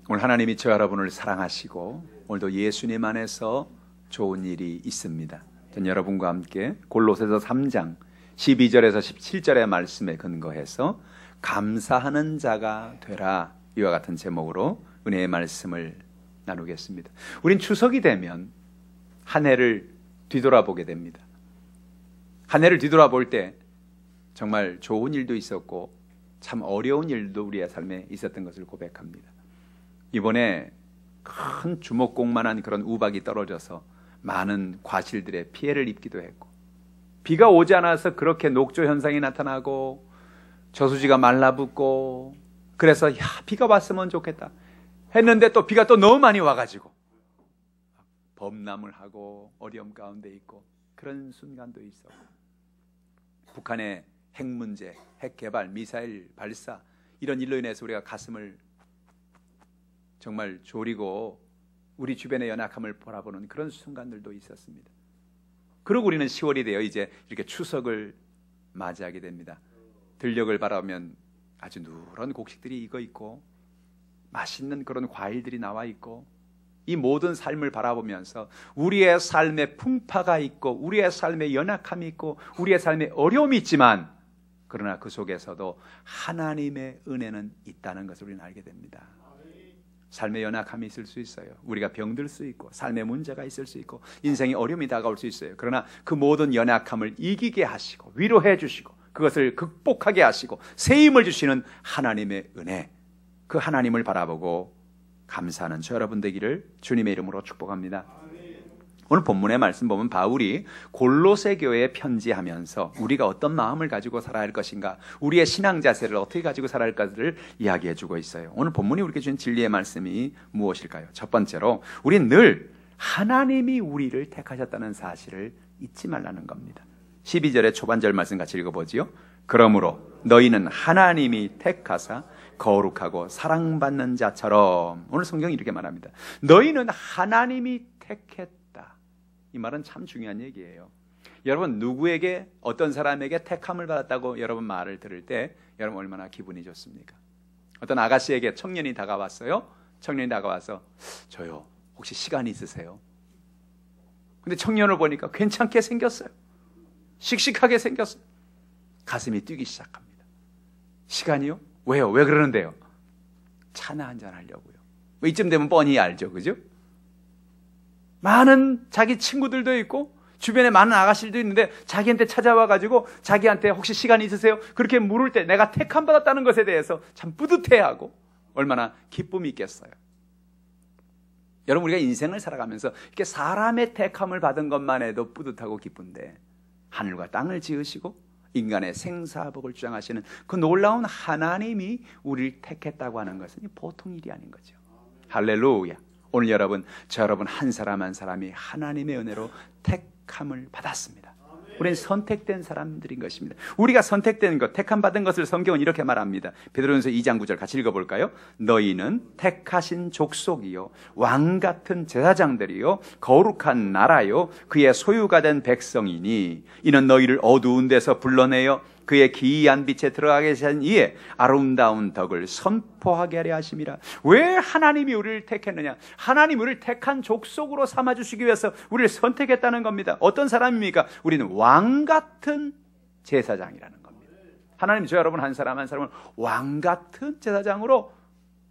오늘 하나님이 저 여러분을 사랑하시고 오늘도 예수님 안에서 좋은 일이 있습니다. 전 여러분과 함께 골로새서 3장 12절에서 17절의 말씀에 근거해서 감사하는 자가 되라, 이와 같은 제목으로 은혜의 말씀을 나누겠습니다. 우린 추석이 되면 한 해를 뒤돌아보게 됩니다. 한 해를 뒤돌아볼 때 정말 좋은 일도 있었고 참 어려운 일도 우리의 삶에 있었던 것을 고백합니다. 이번에 큰 주먹공만한 그런 우박이 떨어져서 많은 과실들의 피해를 입기도 했고, 비가 오지 않아서 그렇게 녹조 현상이 나타나고 저수지가 말라붙고, 그래서 비가 왔으면 좋겠다 했는데 또 비가 또 너무 많이 와가지고 범람을 하고 어려움 가운데 있고, 그런 순간도 있었고, 북한의 핵 문제, 핵 개발, 미사일 발사, 이런 일로 인해서 우리가 가슴을 정말 졸이고 우리 주변의 연약함을 바라보는 그런 순간들도 있었습니다. 그리고 우리는 10월이 되어 이제 이렇게 추석을 맞이하게 됩니다. 들녘을 바라보면 아주 누런 곡식들이 익어 있고 맛있는 그런 과일들이 나와 있고, 이 모든 삶을 바라보면서 우리의 삶에 풍파가 있고 우리의 삶에 연약함이 있고 우리의 삶에 어려움이 있지만, 그러나 그 속에서도 하나님의 은혜는 있다는 것을 우리는 알게 됩니다. 삶의 연약함이 있을 수 있어요. 우리가 병들 수 있고 삶의 문제가 있을 수 있고 인생의 어려움이 다가올 수 있어요. 그러나 그 모든 연약함을 이기게 하시고 위로해 주시고 그것을 극복하게 하시고 새 힘을 주시는 하나님의 은혜, 그 하나님을 바라보고 감사하는 저 여러분 되기를 주님의 이름으로 축복합니다. 오늘 본문의 말씀 보면 바울이 골로새 교회에 편지하면서 우리가 어떤 마음을 가지고 살아야 할 것인가, 우리의 신앙 자세를 어떻게 가지고 살아야 할까를 이야기해 주고 있어요. 오늘 본문이 우리에게 주신 진리의 말씀이 무엇일까요? 첫 번째로, 우리는 늘 하나님이 우리를 택하셨다는 사실을 잊지 말라는 겁니다. 12절의 초반절 말씀 같이 읽어보지요. 그러므로 너희는 하나님이 택하사 거룩하고 사랑받는 자처럼. 오늘 성경이 이렇게 말합니다. 너희는 하나님이 택했다. 이 말은 참 중요한 얘기예요. 여러분, 누구에게, 어떤 사람에게 택함을 받았다고 여러분 말을 들을 때 여러분 얼마나 기분이 좋습니까? 어떤 아가씨에게 청년이 다가왔어요. 청년이 다가와서 저요, 혹시 시간이 있으세요? 근데 청년을 보니까 괜찮게 생겼어요. 씩씩하게 생겼어요. 가슴이 뛰기 시작합니다. 시간이요? 왜요? 왜 그러는데요? 차나 한잔 하려고요. 이쯤 되면 뻔히 알죠, 그죠? 많은 자기 친구들도 있고 주변에 많은 아가씨들도 있는데 자기한테 찾아와가지고 자기한테 혹시 시간이 있으세요? 그렇게 물을 때 내가 택함 받았다는 것에 대해서 참 뿌듯해하고 얼마나 기쁨이 있겠어요. 여러분, 우리가 인생을 살아가면서 이렇게 사람의 택함을 받은 것만 해도 뿌듯하고 기쁜데, 하늘과 땅을 지으시고 인간의 생사복을 주장하시는 그 놀라운 하나님이 우리를 택했다고 하는 것은 보통 일이 아닌 거죠. 할렐루야. 오늘 여러분, 저 여러분 한 사람 한 사람이 하나님의 은혜로 택함을 받았습니다. 우리는 선택된 사람들인 것입니다. 우리가 선택된 것, 택함 받은 것을 성경은 이렇게 말합니다. 베드로전서 2장 9절 같이 읽어볼까요? 너희는 택하신 족속이요, 왕같은 제사장들이요, 거룩한 나라요, 그의 소유가 된 백성이니 이는 너희를 어두운 데서 불러내어 그의 기이한 빛에 들어가게 하신 이에 아름다운 덕을 선포하게 하려 하심이라. 왜 하나님이 우리를 택했느냐? 하나님 우리를 택한 족속으로 삼아주시기 위해서 우리를 선택했다는 겁니다. 어떤 사람입니까? 우리는 왕같은 제사장이라는 겁니다. 하나님 저 여러분 한 사람 한 사람을 왕같은 제사장으로,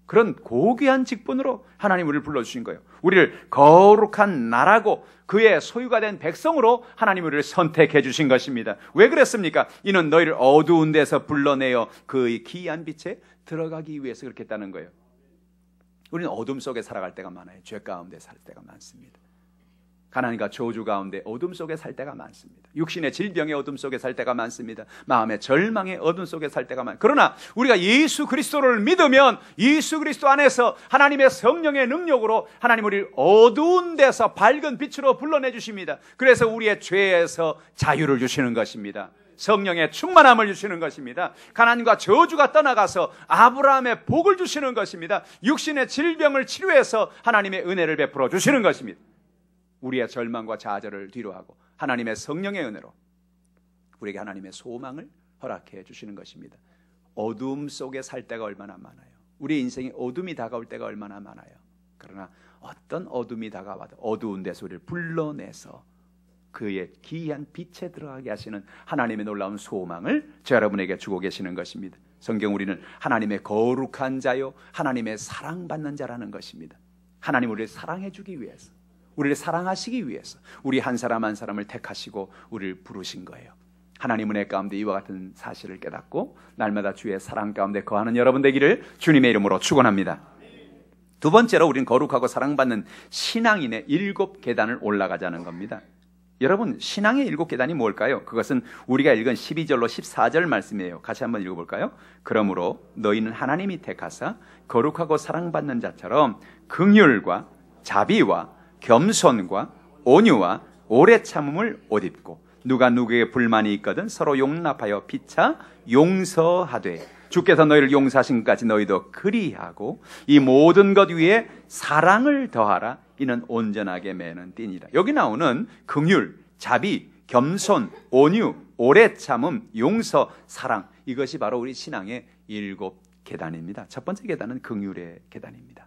그런 고귀한 직분으로 하나님 우리를 불러주신 거예요. 우리를 거룩한 나라고 그의 소유가 된 백성으로 하나님 우리를 선택해 주신 것입니다. 왜 그랬습니까? 이는 너희를 어두운 데서 불러내어 그의 기이한 빛에 들어가기 위해서 그렇게 했다는 거예요. 우리는 어둠 속에 살아갈 때가 많아요. 죄 가운데 살 때가 많습니다. 가난과 저주 가운데 어둠 속에 살 때가 많습니다. 육신의 질병의 어둠 속에 살 때가 많습니다. 마음의 절망의 어둠 속에 살 때가 많습니다. 그러나 우리가 예수 그리스도를 믿으면 예수 그리스도 안에서 하나님의 성령의 능력으로 하나님 우리를 어두운 데서 밝은 빛으로 불러내 주십니다. 그래서 우리의 죄에서 자유를 주시는 것입니다. 성령의 충만함을 주시는 것입니다. 가난과 저주가 떠나가서 아브라함의 복을 주시는 것입니다. 육신의 질병을 치료해서 하나님의 은혜를 베풀어 주시는 것입니다. 우리의 절망과 좌절을 뒤로하고 하나님의 성령의 은혜로 우리에게 하나님의 소망을 허락해 주시는 것입니다. 어둠 속에 살 때가 얼마나 많아요. 우리 인생에 어둠이 다가올 때가 얼마나 많아요. 그러나 어떤 어둠이 다가와도 어두운 데서 우리를 불러내서 그의 기이한 빛에 들어가게 하시는 하나님의 놀라운 소망을 저 여러분에게 주고 계시는 것입니다. 성경 우리는 하나님의 거룩한 자요 하나님의 사랑받는 자라는 것입니다. 하나님 우리를 사랑해 주기 위해서, 우리를 사랑하시기 위해서 우리 한 사람 한 사람을 택하시고 우리를 부르신 거예요. 하나님 은혜 가운데 이와 같은 사실을 깨닫고 날마다 주의 사랑 가운데 거하는 여러분 되기를 주님의 이름으로 축원합니다. 두 번째로 우리는 거룩하고 사랑받는 신앙인의 7계단을 올라가자는 겁니다. 여러분, 신앙의 7계단이 뭘까요? 그것은 우리가 읽은 12절로 14절 말씀이에요. 같이 한번 읽어볼까요? 그러므로 너희는 하나님이 택하사 거룩하고 사랑받는 자처럼 긍휼과 자비와 겸손과 온유와 오래 참음을 옷 입고 누가 누구에게 불만이 있거든 서로 용납하여 피차 용서하되 주께서 너희를 용서하신 것까지 너희도 그리하고 이 모든 것 위에 사랑을 더하라. 이는 온전하게 매는 띠니라. 여기 나오는 긍휼, 자비, 겸손, 온유, 오래 참음, 용서, 사랑, 이것이 바로 우리 신앙의 7계단입니다. 첫 번째 계단은 긍휼의 계단입니다.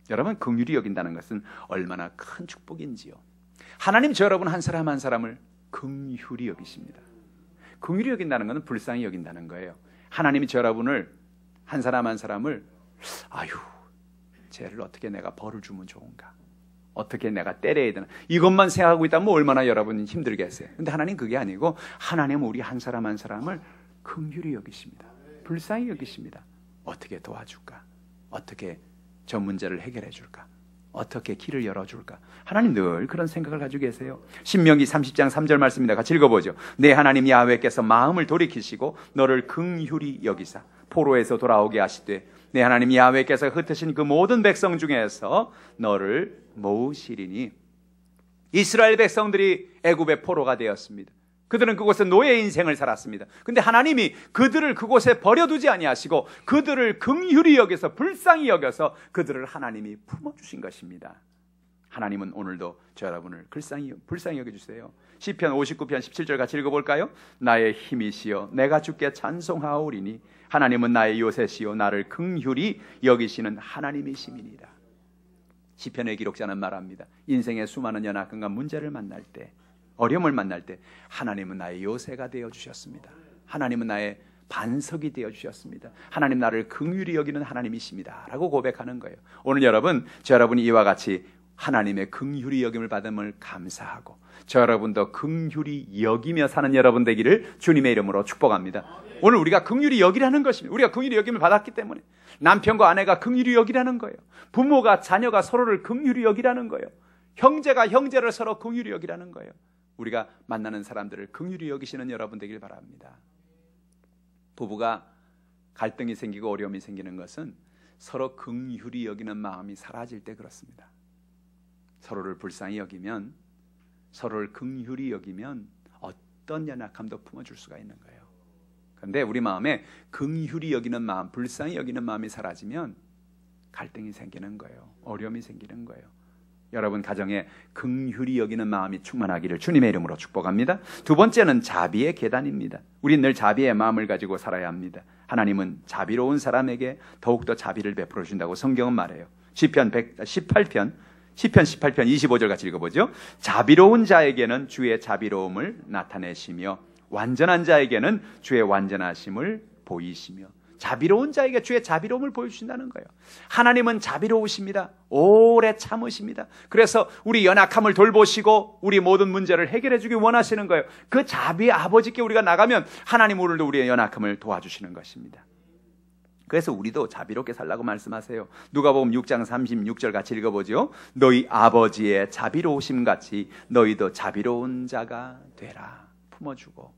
여러분, 긍휼히 여긴다는 것은 얼마나 큰 축복인지요. 하나님 저 여러분 한 사람 한 사람을 긍휼히 여기십니다. 긍휼히 여긴다는 것은 불쌍히 여긴다는 거예요. 하나님이 저 여러분을 한 사람 한 사람을 아유, 쟤를 어떻게 내가 벌을 주면 좋은가, 어떻게 내가 때려야 되나, 이것만 생각하고 있다면 얼마나 여러분 힘들겠어요. 근데 하나님 그게 아니고 하나님은 우리 한 사람 한 사람을 긍휼히 여기십니다. 불쌍히 여기십니다. 어떻게 도와줄까, 어떻게 저 문제를 해결해 줄까, 어떻게 길을 열어줄까. 하나님 늘 그런 생각을 가지고 계세요. 신명기 30장 3절 말씀입니다. 같이 읽어보죠. 내 하나님 야훼께서 마음을 돌이키시고 너를 긍휼히 여기사 포로에서 돌아오게 하시되 내 하나님 야훼께서 흩으신 그 모든 백성 중에서 너를 모으시리니. 이스라엘 백성들이 애굽의 포로가 되었습니다. 그들은 그곳에 노예 인생을 살았습니다. 근데 하나님이 그들을 그곳에 버려두지 아니하시고 그들을 긍휼히 여겨서 불쌍히 여겨서 그들을 하나님이 품어주신 것입니다. 하나님은 오늘도 저 여러분을 불쌍히 여겨주세요. 시편 59편 17절 같이 읽어볼까요? 나의 힘이시여 내가 주께 찬송하오리니 하나님은 나의 요새시여 나를 긍휼히 여기시는 하나님이심이니라. 시편의 기록자는 말합니다. 인생의 수많은 연약함과 문제를 만날 때, 어려움을 만날 때 하나님은 나의 요새가 되어주셨습니다. 하나님은 나의 반석이 되어주셨습니다. 하나님 나를 긍휼히 여기는 하나님이십니다 라고 고백하는 거예요. 오늘 여러분, 저 여러분이 이와 같이 하나님의 긍휼히 여김을 받음을 감사하고 저 여러분도 긍휼히 여기며 사는 여러분 되기를 주님의 이름으로 축복합니다. 오늘 우리가 긍휼히 여기라는 것입니다. 우리가 긍휼히 여김을 받았기 때문에 남편과 아내가 긍휼히 여기라는 거예요. 부모가 자녀가 서로를 긍휼히 여기라는 거예요. 형제가 형제를 서로 긍휼히 여기라는 거예요. 우리가 만나는 사람들을 긍휼히 여기시는 여러분 되길 바랍니다. 부부가 갈등이 생기고 어려움이 생기는 것은 서로 긍휼히 여기는 마음이 사라질 때 그렇습니다. 서로를 불쌍히 여기면, 서로를 긍휼히 여기면 어떤 연약함도 품어줄 수가 있는 거예요. 그런데 우리 마음에 긍휼히 여기는 마음, 불쌍히 여기는 마음이 사라지면 갈등이 생기는 거예요. 어려움이 생기는 거예요. 여러분 가정에 긍휼히 여기는 마음이 충만하기를 주님의 이름으로 축복합니다. 두 번째는 자비의 계단입니다. 우리는 늘 자비의 마음을 가지고 살아야 합니다. 하나님은 자비로운 사람에게 더욱더 자비를 베풀어 준다고 성경은 말해요. 시편 18편 25절 같이 읽어보죠. 자비로운 자에게는 주의 자비로움을 나타내시며 완전한 자에게는 주의 완전하심을 보이시며. 자비로운 자에게 주의 자비로움을 보여주신다는 거예요. 하나님은 자비로우십니다. 오래 참으십니다. 그래서 우리 연약함을 돌보시고 우리 모든 문제를 해결해 주기 원하시는 거예요. 그 자비의 아버지께 우리가 나가면 하나님 오늘도 우리의 연약함을 도와주시는 것입니다. 그래서 우리도 자비롭게 살라고 말씀하세요. 누가복음 6장 36절 같이 읽어보죠. 너희 아버지의 자비로우심 같이 너희도 자비로운 자가 되라. 품어주고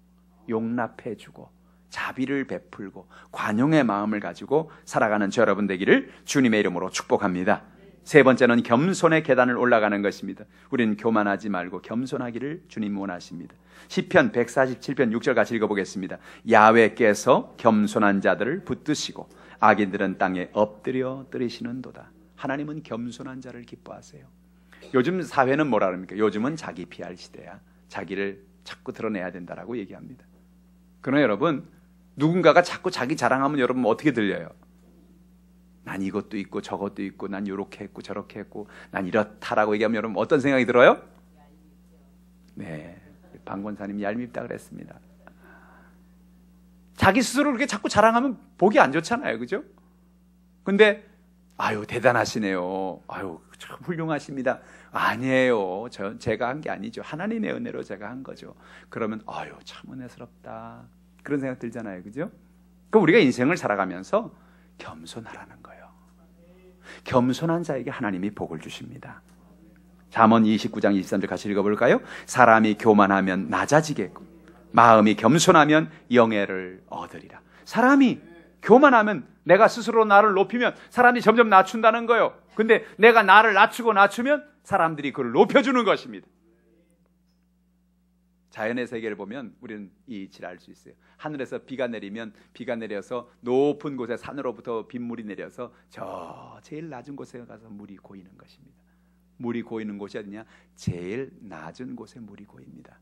용납해주고 자비를 베풀고 관용의 마음을 가지고 살아가는 저 여러분 되기를 주님의 이름으로 축복합니다. 세 번째는 겸손의 계단을 올라가는 것입니다. 우리는 교만하지 말고 겸손하기를 주님 원하십니다. 시편 147편 6절 같이 읽어보겠습니다. 야훼께서 겸손한 자들을 붙드시고 악인들은 땅에 엎드려 뜨리시는도다. 하나님은 겸손한 자를 기뻐하세요. 요즘 사회는 뭐라 그럽니까? 요즘은 자기 PR 시대야. 자기를 자꾸 드러내야 된다라고 얘기합니다. 그러나 여러분, 누군가가 자꾸 자기 자랑하면 여러분 어떻게 들려요? 난 이것도 있고 저것도 있고 난 이렇게 했고 저렇게 했고 난 이렇다라고 얘기하면 여러분 어떤 생각이 들어요? 네, 방 권사님이 얄밉다 그랬습니다. 자기 스스로 그렇게 자꾸 자랑하면 보기 안 좋잖아요, 그죠? 근데 아유 대단하시네요. 아유 참 훌륭하십니다. 아니에요. 제가 한 게 아니죠. 하나님의 은혜로 제가 한 거죠. 그러면 아유 참 은혜스럽다. 그런 생각 들잖아요, 그죠? 그럼 우리가 인생을 살아가면서 겸손하라는 거예요. 겸손한 자에게 하나님이 복을 주십니다. 잠언 29장 23절 같이 읽어볼까요? 사람이 교만하면 낮아지겠고 마음이 겸손하면 영예를 얻으리라. 사람이 교만하면 내가 스스로 나를 높이면 사람이 점점 낮춘다는 거예요. 근데 내가 나를 낮추면 사람들이 그걸 높여주는 것입니다. 자연의 세계를 보면 우리는 이 이치를 알 수 있어요. 하늘에서 비가 내리면 비가 내려서 높은 곳에 산으로부터 빗물이 내려서 저 제일 낮은 곳에 가서 물이 고이는 것입니다. 물이 고이는 곳이 어디냐? 제일 낮은 곳에 물이 고입니다.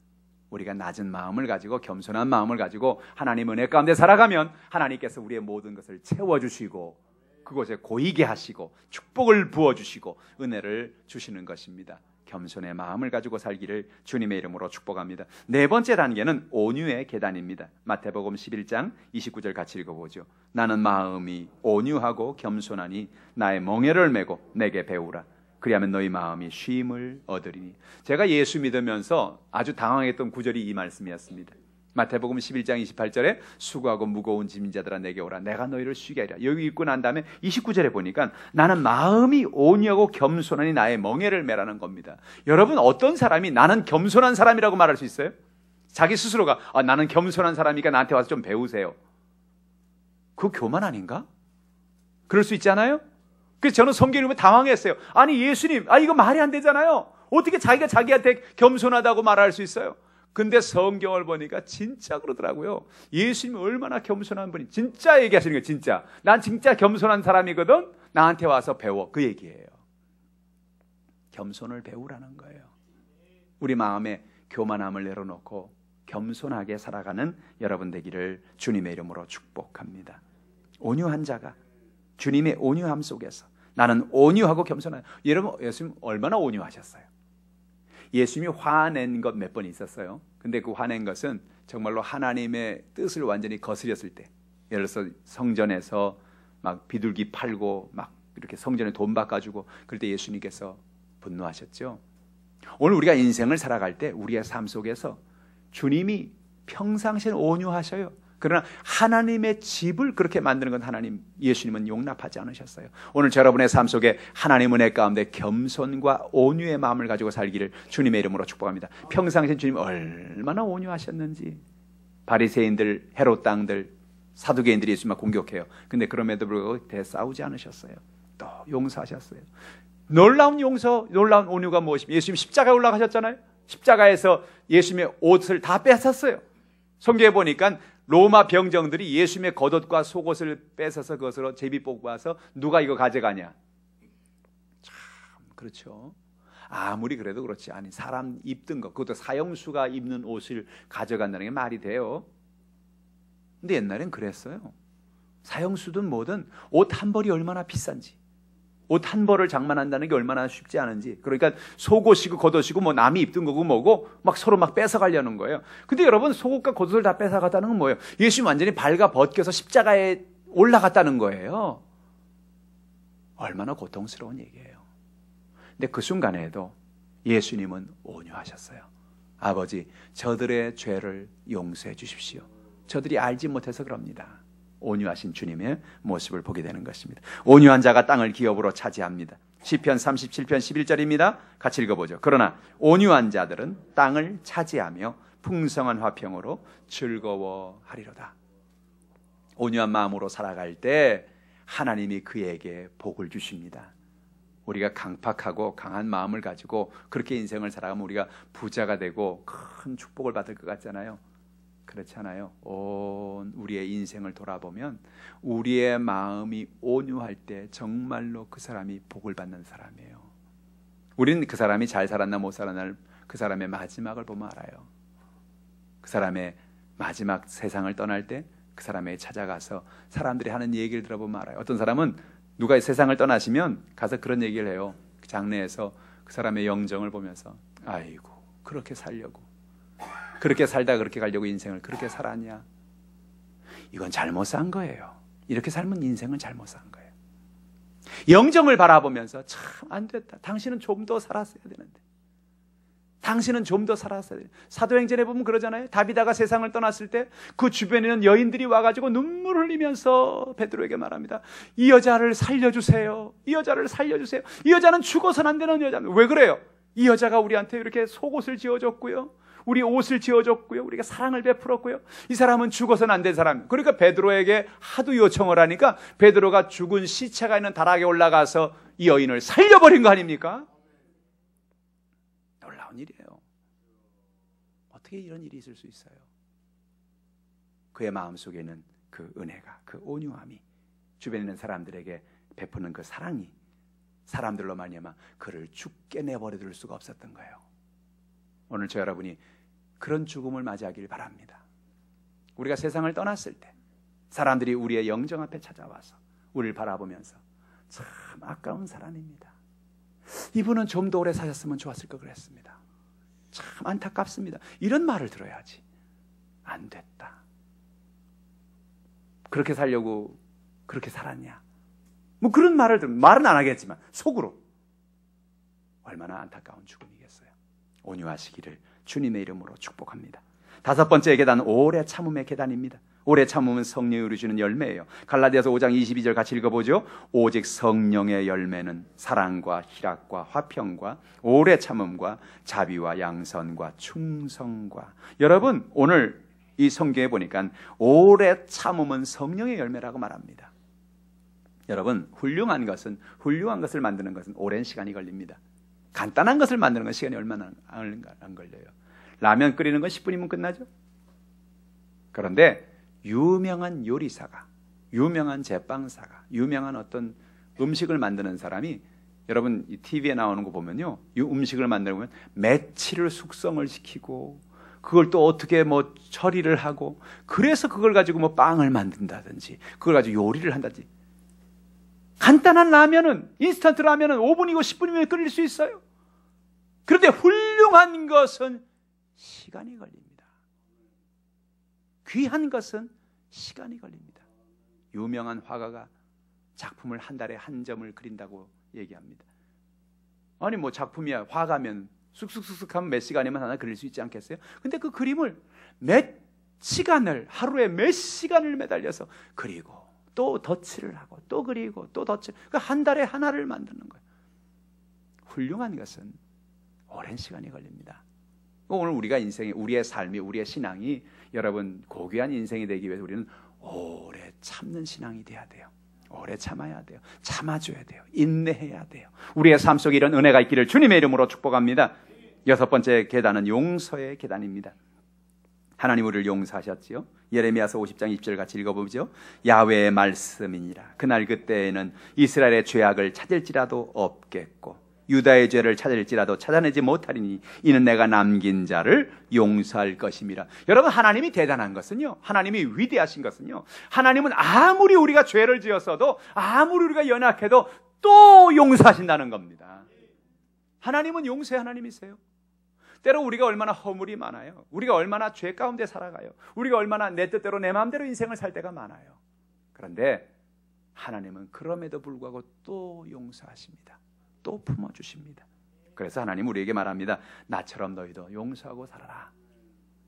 우리가 낮은 마음을 가지고 겸손한 마음을 가지고 하나님 은혜 가운데 살아가면 하나님께서 우리의 모든 것을 채워주시고 그곳에 고이게 하시고 축복을 부어주시고 은혜를 주시는 것입니다. 겸손의 마음을 가지고 살기를 주님의 이름으로 축복합니다. 네 번째 단계는 온유의 계단입니다. 마태복음 11장 29절 같이 읽어보죠. 나는 마음이 온유하고 겸손하니 나의 멍에를 메고 내게 배우라. 그리하면 너희 마음이 쉼을 얻으리니. 제가 예수 믿으면서 아주 당황했던 구절이 이 말씀이었습니다. 마태복음 11장 28절에 수고하고 무거운 짐진 자들아 내게 오라 내가 너희를 쉬게 하리라. 여기 읽고 난 다음에 29절에 보니까 나는 마음이 온유하고 겸손하니 나의 멍에를 메라는 겁니다. 여러분 어떤 사람이 나는 겸손한 사람이라고 말할 수 있어요? 자기 스스로가 나는 겸손한 사람이니까 나한테 와서 좀 배우세요. 그거 교만 아닌가? 그럴 수 있잖아요. 그래서 저는 성경 읽으면 당황했어요. 아니 예수님, 이거 말이 안 되잖아요. 어떻게 자기가 자기한테 겸손하다고 말할 수 있어요? 근데 성경을 보니까 진짜 그러더라고요. 예수님이 얼마나 겸손한 분이 진짜 얘기하시는 거예요. 진짜 난 진짜 겸손한 사람이거든. 나한테 와서 배워. 그 얘기예요. 겸손을 배우라는 거예요. 우리 마음에 교만함을 내려놓고 겸손하게 살아가는 여러분 되기를 주님의 이름으로 축복합니다. 온유한 자가 주님의 온유함 속에서 나는 온유하고 겸손한. 여러분 예수님 얼마나 온유하셨어요? 예수님이 화낸 것 몇 번 있었어요. 근데 그 화낸 것은 정말로 하나님의 뜻을 완전히 거스렸을 때, 예를 들어서 성전에서 막 비둘기 팔고 막 이렇게 성전에 돈 바꿔주고 그럴 때 예수님께서 분노하셨죠. 오늘 우리가 인생을 살아갈 때 우리의 삶 속에서 주님이 평상시에 온유하셔요. 그러나 하나님의 집을 그렇게 만드는 건 하나님, 예수님은 용납하지 않으셨어요. 오늘 여러분의 삶 속에 하나님 은혜 가운데 겸손과 온유의 마음을 가지고 살기를 주님의 이름으로 축복합니다. 평상시에 주님 얼마나 온유하셨는지. 바리새인들, 헤롯 당들, 사두개인들이 예수님을 공격해요. 근데 그럼에도 불구하고 대싸우지 않으셨어요. 또 용서하셨어요. 놀라운 용서, 놀라운 온유가 무엇입니까? 예수님 십자가에 올라가셨잖아요. 십자가에서 예수님의 옷을 다 뺏었어요. 성경에 보니까 로마 병정들이 예수님의 겉옷과 속옷을 뺏어서 그것으로 제비 뽑아서 누가 이거 가져가냐. 참 그렇죠. 아무리 그래도 그렇지. 아니 사람 입던 것, 그것도 사형수가 입는 옷을 가져간다는 게 말이 돼요. 근데 옛날엔 그랬어요. 사형수든 뭐든 옷 한 벌이 얼마나 비싼지, 옷 한 벌을 장만한다는 게 얼마나 쉽지 않은지. 그러니까 속옷이고 겉옷이고 뭐 남이 입던 거고 뭐고 막 서로 막 뺏어가려는 거예요. 근데 여러분 속옷과 겉옷을 다 뺏어갔다는 건 뭐예요? 예수님 완전히 발가 벗겨서 십자가에 올라갔다는 거예요. 얼마나 고통스러운 얘기예요. 근데 그 순간에도 예수님은 온유하셨어요. 아버지, 저들의 죄를 용서해 주십시오. 저들이 알지 못해서 그럽니다. 온유하신 주님의 모습을 보게 되는 것입니다. 온유한 자가 땅을 기업으로 차지합니다. 시편 37편 11절입니다. 같이 읽어보죠. 그러나 온유한 자들은 땅을 차지하며 풍성한 화평으로 즐거워하리로다. 온유한 마음으로 살아갈 때 하나님이 그에게 복을 주십니다. 우리가 강팍하고 강한 마음을 가지고 그렇게 인생을 살아가면 우리가 부자가 되고 큰 축복을 받을 것 같잖아요. 그렇지 않아요. 온 우리의 인생을 돌아보면 우리의 마음이 온유할 때 정말로 그 사람이 복을 받는 사람이에요. 우리는 그 사람이 잘 살았나 못 살았나 그 사람의 마지막을 보면 알아요. 그 사람의 마지막 세상을 떠날 때 그 사람에게 찾아가서 사람들이 하는 얘기를 들어보면 알아요. 어떤 사람은 누가 세상을 떠나시면 가서 그런 얘기를 해요. 장례에서 그 사람의 영정을 보면서 아이고 그렇게 살려고, 그렇게 살다 그렇게 가려고 인생을 그렇게 살았냐. 이건 잘못 산 거예요. 이렇게 살면 인생은 잘못 산 거예요. 영정을 바라보면서 참 안 됐다. 당신은 좀 더 살았어야 되는데. 당신은 좀 더 살았어야 돼요. 사도행전에 보면 그러잖아요. 다비다가 세상을 떠났을 때 그 주변에는 여인들이 와가지고 눈물 흘리면서 베드로에게 말합니다. 이 여자를 살려주세요. 이 여자를 살려주세요. 이 여자는 죽어서는 안 되는 여자입니다. 왜 그래요? 이 여자가 우리한테 이렇게 속옷을 지어줬고요, 우리 옷을 지어줬고요, 우리가 사랑을 베풀었고요. 이 사람은 죽어서는 안 된 사람. 그러니까 베드로에게 하도 요청을 하니까 베드로가 죽은 시체가 있는 다락에 올라가서 이 여인을 살려버린 거 아닙니까? 놀라운 일이에요. 어떻게 이런 일이 있을 수 있어요? 그의 마음속에는 그 은혜가, 그 온유함이, 주변에 있는 사람들에게 베푸는 그 사랑이 사람들로 말미암아 그를 죽게 내버려둘 수가 없었던 거예요. 오늘 저 여러분이 그런 죽음을 맞이하길 바랍니다. 우리가 세상을 떠났을 때 사람들이 우리의 영정 앞에 찾아와서 우리를 바라보면서 참 아까운 사람입니다. 이분은 좀 더 오래 사셨으면 좋았을 것 그랬습니다. 참 안타깝습니다. 이런 말을 들어야지. 안 됐다. 그렇게 살려고 그렇게 살았냐. 뭐 그런 말을 들으면 말은 안 하겠지만 속으로 얼마나 안타까운 죽음이겠어요. 온유하시기를 주님의 이름으로 축복합니다. 다섯 번째 계단은 오래 참음의 계단입니다. 오래 참음은 성령이 우리 주는 열매예요. 갈라디아서 5장 22절 같이 읽어보죠. 오직 성령의 열매는 사랑과 희락과 화평과 오래 참음과 자비와 양선과 충성과. 여러분 오늘 이 성경에 보니까 오래 참음은 성령의 열매라고 말합니다. 여러분 훌륭한 것을 만드는 것은 오랜 시간이 걸립니다. 간단한 것을 만드는 건 시간이 얼마나 안 걸려요. 라면 끓이는 건 10분이면 끝나죠. 그런데 유명한 요리사가, 유명한 제빵사가, 유명한 어떤 음식을 만드는 사람이, 여러분 이 TV에 나오는 거 보면요, 이 음식을 만들면 며칠을 숙성을 시키고 그걸 또 어떻게 뭐 처리를 하고, 그래서 그걸 가지고 뭐 빵을 만든다든지 그걸 가지고 요리를 한다든지. 간단한 라면은, 인스턴트 라면은 5분이고 10분이면 끓일 수 있어요. 그런데 훌륭한 것은 시간이 걸립니다. 귀한 것은 시간이 걸립니다. 유명한 화가가 작품을 한 달에 한 점을 그린다고 얘기합니다. 아니 뭐 작품이야, 화가면 쑥쑥쑥쑥 하면 몇 시간이면 하나 그릴 수 있지 않겠어요? 근데 그 그림을 몇 시간을, 하루에 몇 시간을 매달려서 그리고 또 덧칠을 하고 또 그리고 또 덧칠, 그러니까 한 달에 하나를 만드는 거예요. 훌륭한 것은 오랜 시간이 걸립니다. 오늘 우리가 인생이, 우리의 삶이, 우리의 신앙이 여러분 고귀한 인생이 되기 위해서 우리는 오래 참는 신앙이 돼야 돼요. 오래 참아야 돼요. 참아줘야 돼요. 인내해야 돼요. 우리의 삶 속에 이런 은혜가 있기를 주님의 이름으로 축복합니다. 여섯 번째 계단은 용서의 계단입니다. 하나님 우리를 용서하셨지요. 예레미야서 50장 20절 같이 읽어보죠. 야훼의 말씀이니라. 그날 그때에는 이스라엘의 죄악을 찾을지라도 없겠고 유다의 죄를 찾을지라도 찾아내지 못하리니 이는 내가 남긴 자를 용서할 것임이라. 여러분 하나님이 대단한 것은요, 하나님이 위대하신 것은요, 하나님은 아무리 우리가 죄를 지었어도, 아무리 우리가 연약해도 또 용서하신다는 겁니다. 하나님은 용서의 하나님이세요. 때로 우리가 얼마나 허물이 많아요. 우리가 얼마나 죄 가운데 살아가요. 우리가 얼마나 내 뜻대로 내 마음대로 인생을 살 때가 많아요. 그런데 하나님은 그럼에도 불구하고 또 용서하십니다. 또 품어주십니다. 그래서 하나님 우리에게 말합니다. 나처럼 너희도 용서하고 살아라.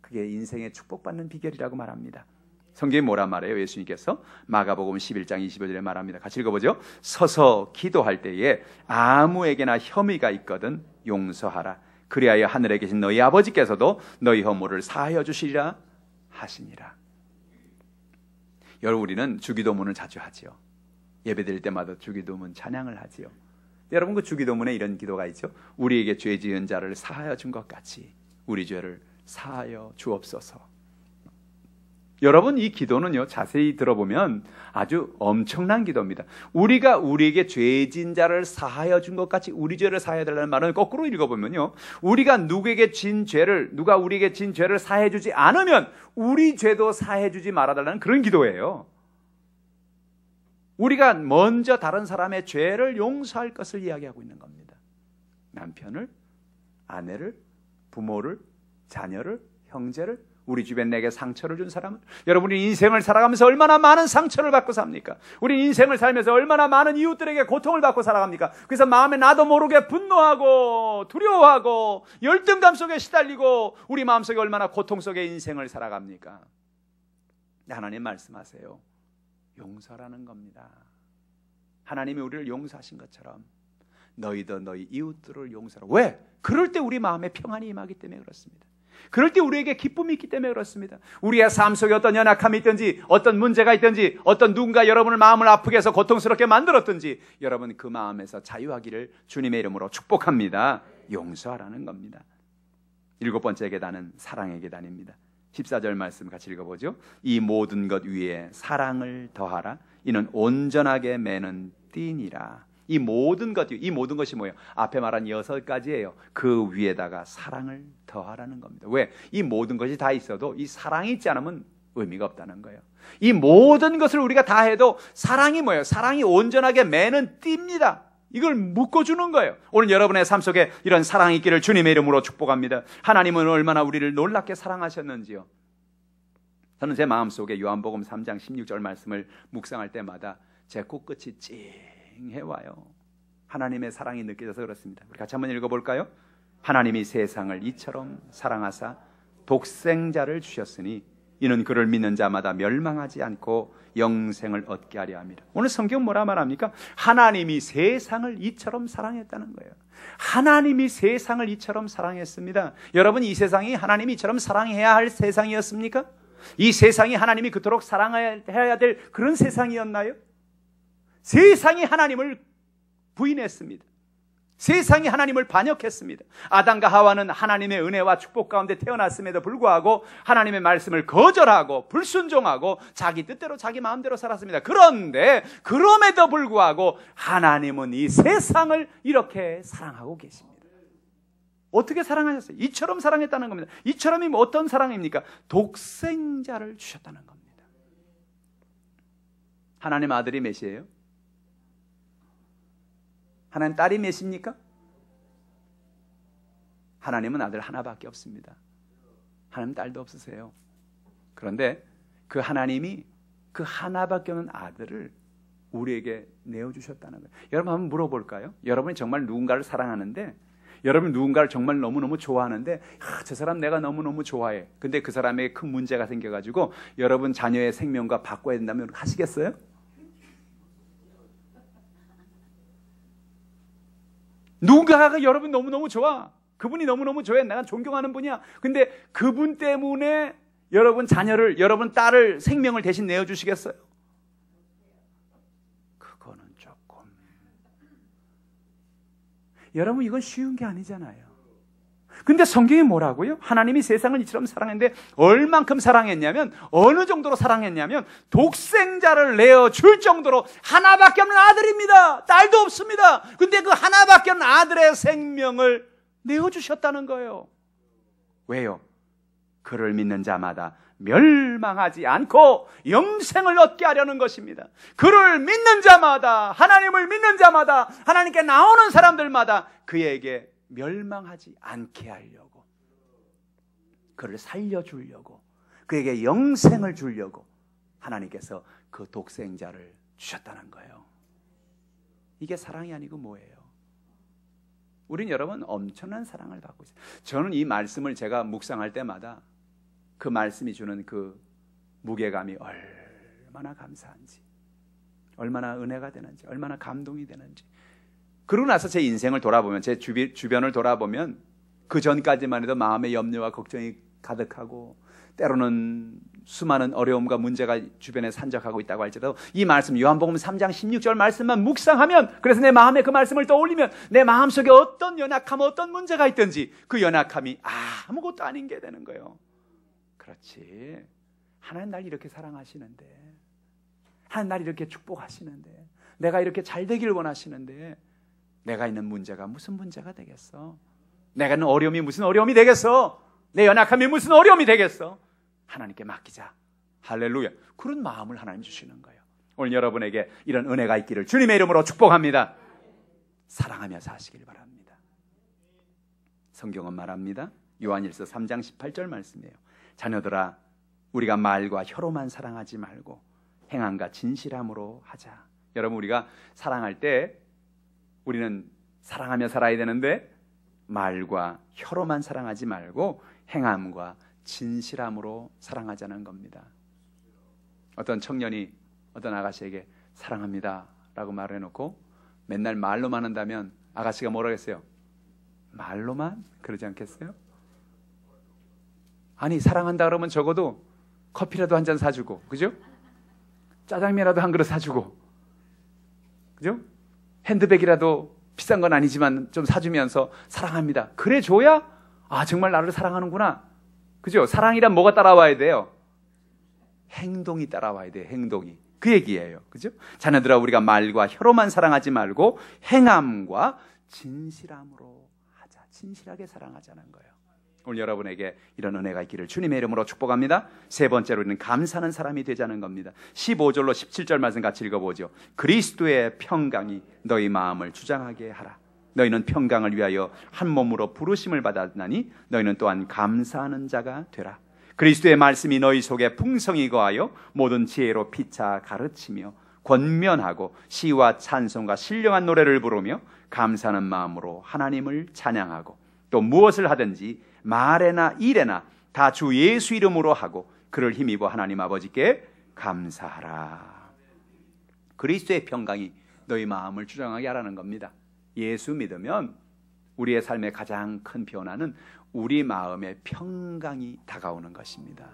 그게 인생의 축복받는 비결이라고 말합니다. 성경에 뭐란 말이에요? 예수님께서 마가복음 11장 25절에 말합니다. 같이 읽어보죠. 서서 기도할 때에 아무에게나 혐의가 있거든 용서하라. 그리하여 하늘에 계신 너희 아버지께서도 너희 허물을 사하여 주시리라 하시니라. 여러분 우리는 주기도문을 자주 하지요. 예배드릴 때마다 주기도문 찬양을 하지요. 여러분 그 주기도문에 이런 기도가 있죠. 우리에게 죄 지은 자를 사하여 준 것 같이 우리 죄를 사하여 주옵소서. 여러분, 이 기도는요, 자세히 들어보면 아주 엄청난 기도입니다. 우리가 우리에게 죄진 자를 사하여 준 것 같이 우리 죄를 사하여 달라는 말은 거꾸로 읽어보면요, 우리가 누가 우리에게 진 죄를 사해 주지 않으면 우리 죄도 사해 주지 말아 달라는 그런 기도예요. 우리가 먼저 다른 사람의 죄를 용서할 것을 이야기하고 있는 겁니다. 남편을, 아내를, 부모를, 자녀를, 형제를, 우리 주변 내게 상처를 준 사람을, 여러분이 인생을 살아가면서 얼마나 많은 상처를 받고 삽니까? 우리 인생을 살면서 얼마나 많은 이웃들에게 고통을 받고 살아갑니까? 그래서 마음에 나도 모르게 분노하고 두려워하고 열등감 속에 시달리고 우리 마음속에 얼마나 고통 속에 인생을 살아갑니까? 하나님 말씀하세요. 용서라는 겁니다. 하나님이 우리를 용서하신 것처럼 너희도 너희 이웃들을 용서하라. 왜? 그럴 때 우리 마음에 평안이 임하기 때문에 그렇습니다. 그럴 때 우리에게 기쁨이 있기 때문에 그렇습니다. 우리의 삶 속에 어떤 연약함이 있든지, 어떤 문제가 있든지, 어떤 누군가 여러분의 마음을 아프게 해서 고통스럽게 만들었든지, 여러분 그 마음에서 자유하기를 주님의 이름으로 축복합니다. 용서하라는 겁니다. 7번째 계단은 사랑의 계단입니다. 14절 말씀 같이 읽어보죠. 이 모든 것 위에 사랑을 더하라. 이는 온전하게 매는 띠니라. 이 모든 것이 뭐예요? 앞에 말한 6가지예요. 그 위에다가 사랑을 더하라는 겁니다. 왜? 이 모든 것이 다 있어도 이 사랑이 있지 않으면 의미가 없다는 거예요. 이 모든 것을 우리가 다 해도 사랑이 뭐예요? 사랑이 온전하게 매는 띠입니다. 이걸 묶어주는 거예요. 오늘 여러분의 삶 속에 이런 사랑이 있기를 주님의 이름으로 축복합니다. 하나님은 얼마나 우리를 놀랍게 사랑하셨는지요. 저는 제 마음속에 요한복음 3장 16절 말씀을 묵상할 때마다 제 코끝이 찡해와요. 하나님의 사랑이 느껴져서 그렇습니다. 우리 같이 한번 읽어볼까요? 하나님이 세상을 이처럼 사랑하사 독생자를 주셨으니 이는 그를 믿는 자마다 멸망하지 않고 영생을 얻게 하려 합니다. 오늘 성경 뭐라 말합니까? 하나님이 세상을 이처럼 사랑했다는 거예요. 하나님이 세상을 이처럼 사랑했습니다. 여러분, 이 세상이 하나님이 이처럼 사랑해야 할 세상이었습니까? 이 세상이 하나님이 그토록 사랑해야 될 그런 세상이었나요? 세상이 하나님을 부인했습니다. 세상이 하나님을 반역했습니다. 아담과 하와는 하나님의 은혜와 축복 가운데 태어났음에도 불구하고 하나님의 말씀을 거절하고 불순종하고 자기 뜻대로 자기 마음대로 살았습니다. 그런데 그럼에도 불구하고 하나님은 이 세상을 이렇게 사랑하고 계십니다. 어떻게 사랑하셨어요? 이처럼 사랑했다는 겁니다. 이처럼이 어떤 사랑입니까? 독생자를 주셨다는 겁니다. 하나님 아들이 몇이에요? 하나님 딸이 몇입니까? 하나님은 아들 하나밖에 없습니다. 하나님 딸도 없으세요. 그런데 그 하나님이 그 하나밖에 없는 아들을 우리에게 내어주셨다는 거예요. 여러분 한번 물어볼까요? 여러분이 정말 누군가를 사랑하는데, 여러분 누군가를 정말 너무너무 좋아하는데, 저 사람 내가 너무너무 좋아해. 근데 그 사람에게 큰 문제가 생겨가지고 여러분 자녀의 생명과 바꿔야 된다면 하시겠어요? 누군가가 여러분 너무너무 좋아. 그분이 너무너무 좋아해. 내가 존경하는 분이야. 근데 그분 때문에 여러분 자녀를, 여러분 딸을, 생명을 대신 내어주시겠어요? 그거는 조금. 여러분 이건 쉬운 게 아니잖아요. 근데 성경이 뭐라고요? 하나님이 세상을 이처럼 사랑했는데 얼만큼 사랑했냐면, 어느 정도로 사랑했냐면 독생자를 내어줄 정도로 하나밖에 없는 아들입니다. 딸도 없습니다. 근데 그 하나밖에 없는 아들의 생명을 내어주셨다는 거예요. 왜요? 그를 믿는 자마다 멸망하지 않고 영생을 얻게 하려는 것입니다. 그를 믿는 자마다, 하나님을 믿는 자마다, 하나님께 나오는 사람들마다 그에게 멸망하지 않게 하려고, 그를 살려주려고, 그에게 영생을 주려고 하나님께서 그 독생자를 주셨다는 거예요. 이게 사랑이 아니고 뭐예요? 우린 여러분 엄청난 사랑을 받고 있어요. 저는 이 말씀을 제가 묵상할 때마다 그 말씀이 주는 그 무게감이 얼마나 감사한지, 얼마나 은혜가 되는지, 얼마나 감동이 되는지. 그러고 나서 제 인생을 돌아보면, 제 주변을 돌아보면 그 전까지만 해도 마음의 염려와 걱정이 가득하고 때로는 수많은 어려움과 문제가 주변에 산적하고 있다고 할지라도 이 말씀, 요한복음 3장 16절 말씀만 묵상하면, 그래서 내 마음에 그 말씀을 떠올리면 내 마음속에 어떤 연약함, 어떤 문제가 있든지 그 연약함이 아무것도 아닌 게 되는 거예요. 그렇지, 하나님 날 이렇게 사랑하시는데, 하나님 날 이렇게 축복하시는데, 내가 이렇게 잘 되기를 원하시는데 내가 있는 문제가 무슨 문제가 되겠어? 내가 있는 어려움이 무슨 어려움이 되겠어? 내 연약함이 무슨 어려움이 되겠어? 하나님께 맡기자. 할렐루야. 그런 마음을 하나님 주시는 거예요. 오늘 여러분에게 이런 은혜가 있기를 주님의 이름으로 축복합니다. 사랑하며 사시길 바랍니다. 성경은 말합니다. 요한일서 3장 18절 말씀이에요. 자녀들아, 우리가 말과 혀로만 사랑하지 말고 행함과 진실함으로 하자. 여러분, 우리가 사랑할 때 우리는 사랑하며 살아야 되는데 말과 혀로만 사랑하지 말고 행함과 진실함으로 사랑하자는 겁니다. 어떤 청년이 어떤 아가씨에게 사랑합니다 라고 말을 해놓고 맨날 말로만 한다면 아가씨가 뭐라고 했어요? 말로만? 그러지 않겠어요? 아니, 사랑한다 그러면 적어도 커피라도 한 잔 사주고, 그죠? 짜장면이라도 한 그릇 사주고, 그죠? 핸드백이라도 비싼 건 아니지만 좀 사주면서 사랑합니다. 그래 줘야 아, 정말 나를 사랑하는구나. 그죠? 사랑이란 뭐가 따라와야 돼요? 행동이 따라와야 돼요. 행동이. 그 얘기예요. 그죠? 자녀들아, 우리가 말과 혀로만 사랑하지 말고 행함과 진실함으로 하자. 진실하게 사랑하자는 거예요. 오늘 여러분에게 이런 은혜가 있기를 주님의 이름으로 축복합니다. 세 번째로 우리는 감사하는 사람이 되자는 겁니다. 15절로 17절 말씀 같이 읽어보죠. 그리스도의 평강이 너희 마음을 주장하게 하라. 너희는 평강을 위하여 한 몸으로 부르심을 받았나니 너희는 또한 감사하는 자가 되라. 그리스도의 말씀이 너희 속에 풍성히 거하여 모든 지혜로 피차 가르치며 권면하고 시와 찬송과 신령한 노래를 부르며 감사하는 마음으로 하나님을 찬양하고 또 무엇을 하든지 말에나 일에나 다 주 예수 이름으로 하고 그를 힘입어 하나님 아버지께 감사하라. 그리스도의 평강이 너희 마음을 주장하게 하라는 겁니다. 예수 믿으면 우리의 삶의 가장 큰 변화는 우리 마음의 평강이 다가오는 것입니다.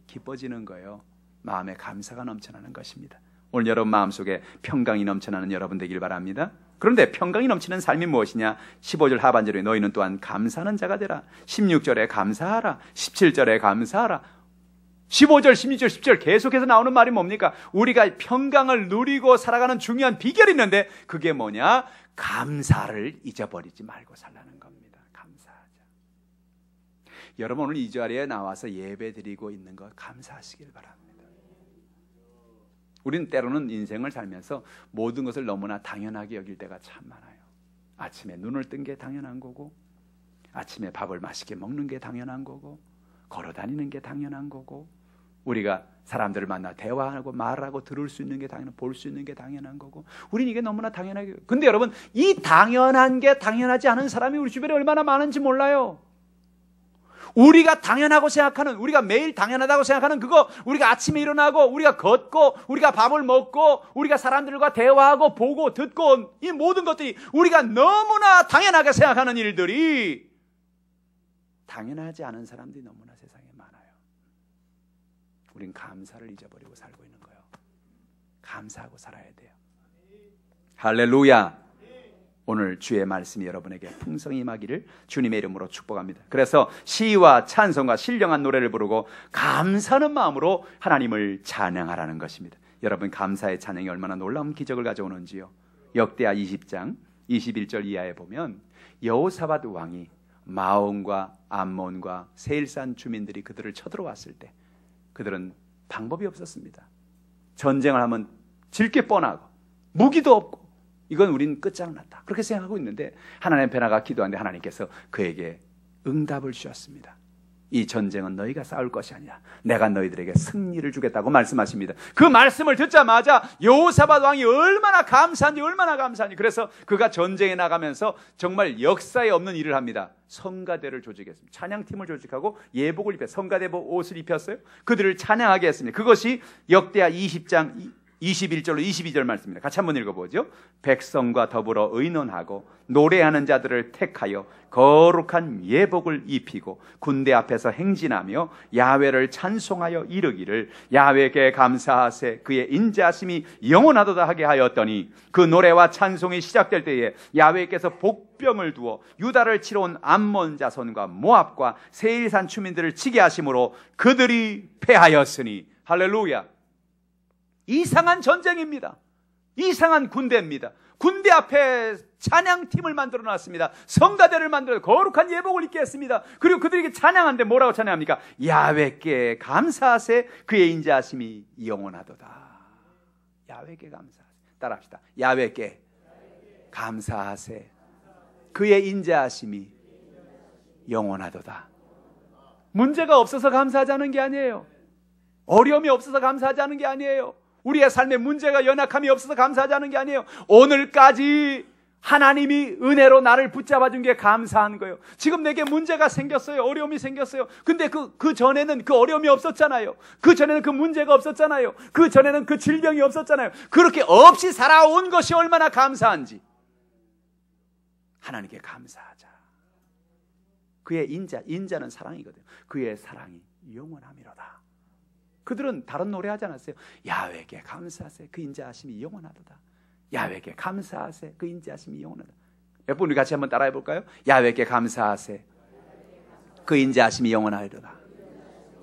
기뻐지는 거예요. 마음에 감사가 넘쳐나는 것입니다. 오늘 여러분 마음속에 평강이 넘쳐나는 여러분 되길 바랍니다. 그런데 평강이 넘치는 삶이 무엇이냐? 15절 하반절에 너희는 또한 감사하는 자가 되라. 16절에 감사하라. 17절에 감사하라. 15절, 16절, 10절 계속해서 나오는 말이 뭡니까? 우리가 평강을 누리고 살아가는 중요한 비결이 있는데 그게 뭐냐? 감사를 잊어버리지 말고 살라는 겁니다. 감사하자. 여러분 오늘 이 자리에 나와서 예배 드리고 있는 거 감사하시길 바랍니다. 우리는 때로는 인생을 살면서 모든 것을 너무나 당연하게 여길 때가 참 많아요. 아침에 눈을 뜬 게 당연한 거고, 아침에 밥을 맛있게 먹는 게 당연한 거고, 걸어 다니는 게 당연한 거고, 우리가 사람들을 만나 대화하고 말하고 들을 수 있는 게 당연한, 볼 수 있는 게 당연한 거고, 우리는 이게 너무나 당연하게. 근데 여러분, 이 당연한 게 당연하지 않은 사람이 우리 주변에 얼마나 많은지 몰라요. 우리가 당연하고 생각하는, 우리가 매일 당연하다고 생각하는 그거, 우리가 아침에 일어나고 우리가 걷고 우리가 밥을 먹고 우리가 사람들과 대화하고 보고 듣고 이 모든 것들이 우리가 너무나 당연하게 생각하는 일들이 당연하지 않은 사람들이 너무나 세상에 많아요. 우린 감사를 잊어버리고 살고 있는 거예요. 감사하고 살아야 돼요. 할렐루야. 오늘 주의 말씀이 여러분에게 풍성히 임하기를 주님의 이름으로 축복합니다. 그래서 시와 찬송과 신령한 노래를 부르고 감사하는 마음으로 하나님을 찬양하라는 것입니다. 여러분 감사의 찬양이 얼마나 놀라운 기적을 가져오는지요. 역대하 20장 21절 이하에 보면 여호사밧 왕이 마온과 암몬과 세일산 주민들이 그들을 쳐들어왔을 때 그들은 방법이 없었습니다. 전쟁을 하면 질 게 뻔하고 무기도 없고 이건 우린 끝장났다 그렇게 생각하고 있는데 하나님 앞에 나가 기도하는데 하나님께서 그에게 응답을 주셨습니다. 이 전쟁은 너희가 싸울 것이 아니라 내가 너희들에게 승리를 주겠다고 말씀하십니다. 그 말씀을 듣자마자 여호사밧 왕이 얼마나 감사한지 그래서 그가 전쟁에 나가면서 정말 역사에 없는 일을 합니다. 성가대를 조직했습니다. 찬양팀을 조직하고 예복을 입혀 성가대 옷을 입혔어요. 그들을 찬양하게 했습니다. 그것이 역대하 20장 21절로 22절 말씀입니다. 같이 한번 읽어보죠. 백성과 더불어 의논하고 노래하는 자들을 택하여 거룩한 예복을 입히고 군대 앞에서 행진하며 야훼를 찬송하여 이르기를 야훼께 감사하세 그의 인자하심이 영원하도다 하게 하였더니 그 노래와 찬송이 시작될 때에 야훼께서 복병을 두어 유다를 치러 온 암몬 자손과 모압과 세일산 주민들을 치게 하심으로 그들이 패하였으니. 할렐루야. 이상한 전쟁입니다. 이상한 군대입니다. 군대 앞에 찬양팀을 만들어 놨습니다. 성가대를 만들어 거룩한 예복을 입게 했습니다. 그리고 그들에게 찬양하는데 뭐라고 찬양합니까? 야훼께 감사하세 그의 인자하심이 영원하도다. 야훼께 감사하세. 따라합시다. 야훼께 감사하세 그의 인자하심이 영원하도다. 문제가 없어서 감사하자는 게 아니에요. 어려움이 없어서 감사하자는 게 아니에요. 우리의 삶에 문제가 연약함이 없어서 감사하자는 게 아니에요. 오늘까지 하나님이 은혜로 나를 붙잡아준 게 감사한 거예요. 지금 내게 문제가 생겼어요. 어려움이 생겼어요. 근데 그 전에는 그 어려움이 없었잖아요. 그 전에는 그 문제가 없었잖아요. 그 전에는 그 질병이 없었잖아요. 그렇게 없이 살아온 것이 얼마나 감사한지 하나님께 감사하자. 그의 인자는 사랑이거든요. 그의 사랑이 영원함이로다. 그들은 다른 노래 하지 않았어요. 야훼께 감사하세 그 인자하심이 영원하도다. 야훼께 감사하세 그 인자하심이 영원하다. 몇 분 우리 같이 한번 따라해 볼까요? 야훼께 감사하세 그 인자하심이 영원하리로다.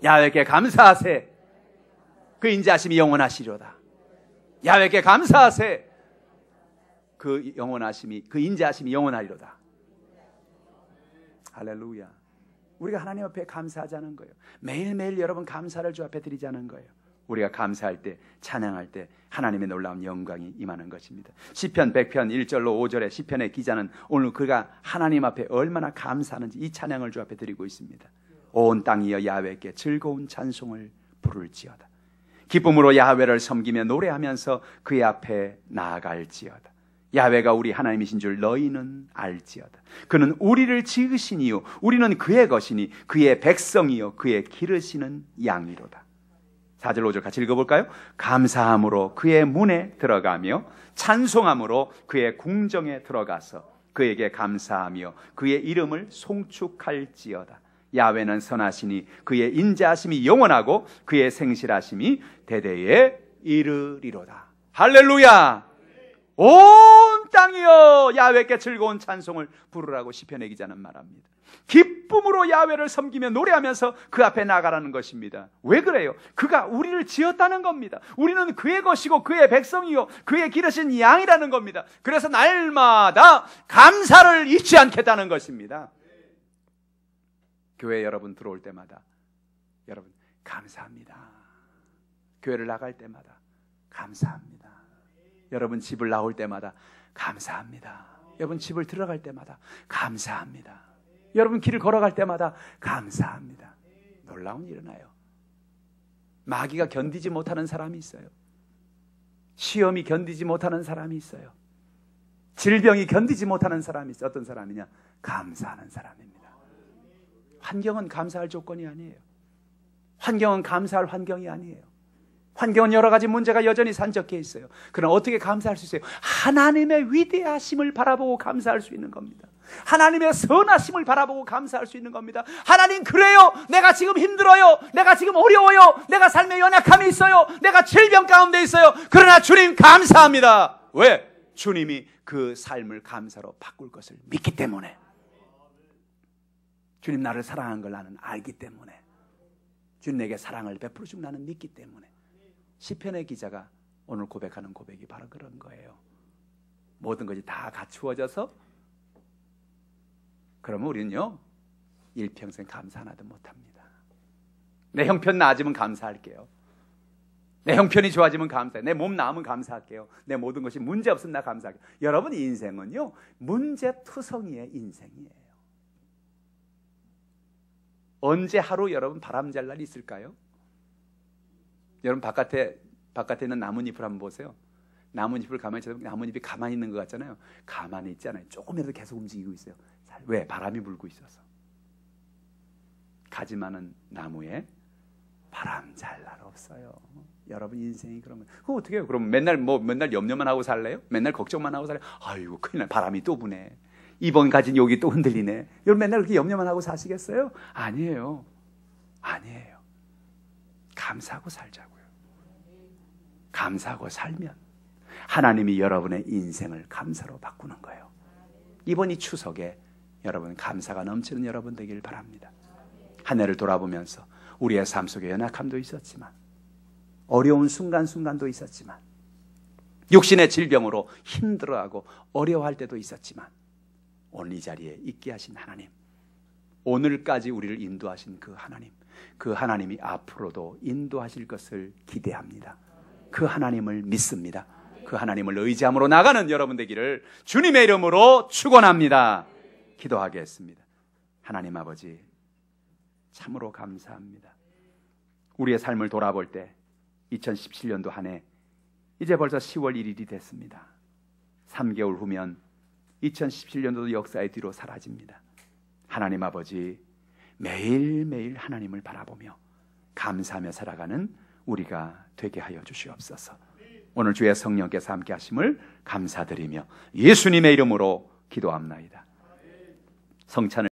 야훼께 감사하세 그 인자하심이 영원하시리로다. 야훼께 감사하세 그 영원하심이 그 인자하심이 영원하리로다. 할렐루야. 우리가 하나님 앞에 감사하자는 거예요. 매일매일 여러분 감사를 주 앞에 드리자는 거예요. 우리가 감사할 때, 찬양할 때 하나님의 놀라운 영광이 임하는 것입니다. 시편 100편 1절로 5절에 시편의 기자는 오늘 그가 하나님 앞에 얼마나 감사하는지 이 찬양을 주 앞에 드리고 있습니다. 온 땅이여 야훼께 즐거운 찬송을 부를지어다. 기쁨으로 야훼를 섬기며 노래하면서 그의 앞에 나아갈지어다. 야훼가 우리 하나님이신 줄 너희는 알지어다. 그는 우리를 지으시니요 우리는 그의 것이니 그의 백성이요 그의 기르시는 양이로다. 4절 5절 같이 읽어볼까요? 감사함으로 그의 문에 들어가며 찬송함으로 그의 궁정에 들어가서 그에게 감사하며 그의 이름을 송축할지어다. 야훼는 선하시니 그의 인자하심이 영원하고 그의 생실하심이 대대에 이르리로다. 할렐루야. 온 땅이여 야훼께 즐거운 찬송을 부르라고 시편의 기자는 말합니다. 기쁨으로 야훼를 섬기며 노래하면서 그 앞에 나가라는 것입니다. 왜 그래요? 그가 우리를 지었다는 겁니다. 우리는 그의 것이고 그의 백성이요 그의 기르신 양이라는 겁니다. 그래서 날마다 감사를 잊지 않겠다는 것입니다. 교회 여러분 들어올 때마다 여러분 감사합니다. 교회를 나갈 때마다 감사합니다. 여러분 집을 나올 때마다 감사합니다. 여러분 집을 들어갈 때마다 감사합니다. 여러분 길을 걸어갈 때마다 감사합니다. 놀라운 일이 일어나요. 마귀가 견디지 못하는 사람이 있어요. 시험이 견디지 못하는 사람이 있어요. 질병이 견디지 못하는 사람이 있어요. 어떤 사람이냐? 감사하는 사람입니다. 환경은 감사할 조건이 아니에요. 환경은 감사할 환경이 아니에요. 환경은 여러 가지 문제가 여전히 산적해 있어요. 그럼 어떻게 감사할 수 있어요? 하나님의 위대하심을 바라보고 감사할 수 있는 겁니다. 하나님의 선하심을 바라보고 감사할 수 있는 겁니다. 하나님 그래요. 내가 지금 힘들어요. 내가 지금 어려워요. 내가 삶에 연약함이 있어요. 내가 질병 가운데 있어요. 그러나 주님 감사합니다. 왜? 주님이 그 삶을 감사로 바꿀 것을 믿기 때문에. 주님 나를 사랑한 걸 나는 알기 때문에. 주님 내게 사랑을 베풀어 주고 나는 믿기 때문에. 시편의 기자가 오늘 고백하는 고백이 바로 그런 거예요. 모든 것이 다 갖추어져서 그러면 우리는요 일평생 감사 하나도 못합니다. 내 형편 나아지면 감사할게요. 내 형편이 좋아지면 감사해요. 내 몸 나으면 감사할게요. 내 모든 것이 문제 없으면 나 감사할게요. 여러분 인생은요 문제투성이의 인생이에요. 언제 하루 여러분 바람잘 날이 있을까요? 여러분 바깥에 있는 나뭇잎을 한번 보세요. 나뭇잎을 가만히 쳐다보면 나뭇잎이 가만히 있는 것 같잖아요. 가만히 있지 않아요. 조금이라도 계속 움직이고 있어요. 왜? 바람이 불고 있어서. 가지 많은 나무에 바람 잘 날 없어요. 여러분 인생이 그러면 그거 어떻게 해요? 그럼 맨날 염려만 하고 살래요? 맨날 걱정만 하고 살래요? 아이고 큰일 나, 바람이 또 부네, 이번 가진 욕이 또 흔들리네. 여러분 맨날 그렇게 염려만 하고 사시겠어요? 아니에요. 감사하고 살자고요. 감사하고 살면 하나님이 여러분의 인생을 감사로 바꾸는 거예요. 이번 이 추석에 여러분 감사가 넘치는 여러분 되길 바랍니다. 한 해를 돌아보면서 우리의 삶 속에 연약함도 있었지만, 어려운 순간순간도 있었지만, 육신의 질병으로 힘들어하고 어려워할 때도 있었지만, 오늘 이 자리에 있게 하신 하나님, 오늘까지 우리를 인도하신 그 하나님이 앞으로도 인도하실 것을 기대합니다. 그 하나님을 믿습니다. 그 하나님을 의지함으로 나가는 여러분 되기를 주님의 이름으로 축원합니다. 기도하겠습니다. 하나님 아버지, 참으로 감사합니다. 우리의 삶을 돌아볼 때 2017년도 한 해 이제 벌써 10월 1일이 됐습니다. 3개월 후면 2017년도도 역사의 뒤로 사라집니다. 하나님 아버지, 매일매일 하나님을 바라보며 감사하며 살아가는 우리가 되게 하여 주시옵소서. 오늘 주의 성령께서 함께 하심을 감사드리며 예수님의 이름으로 기도합나이다. 성찬을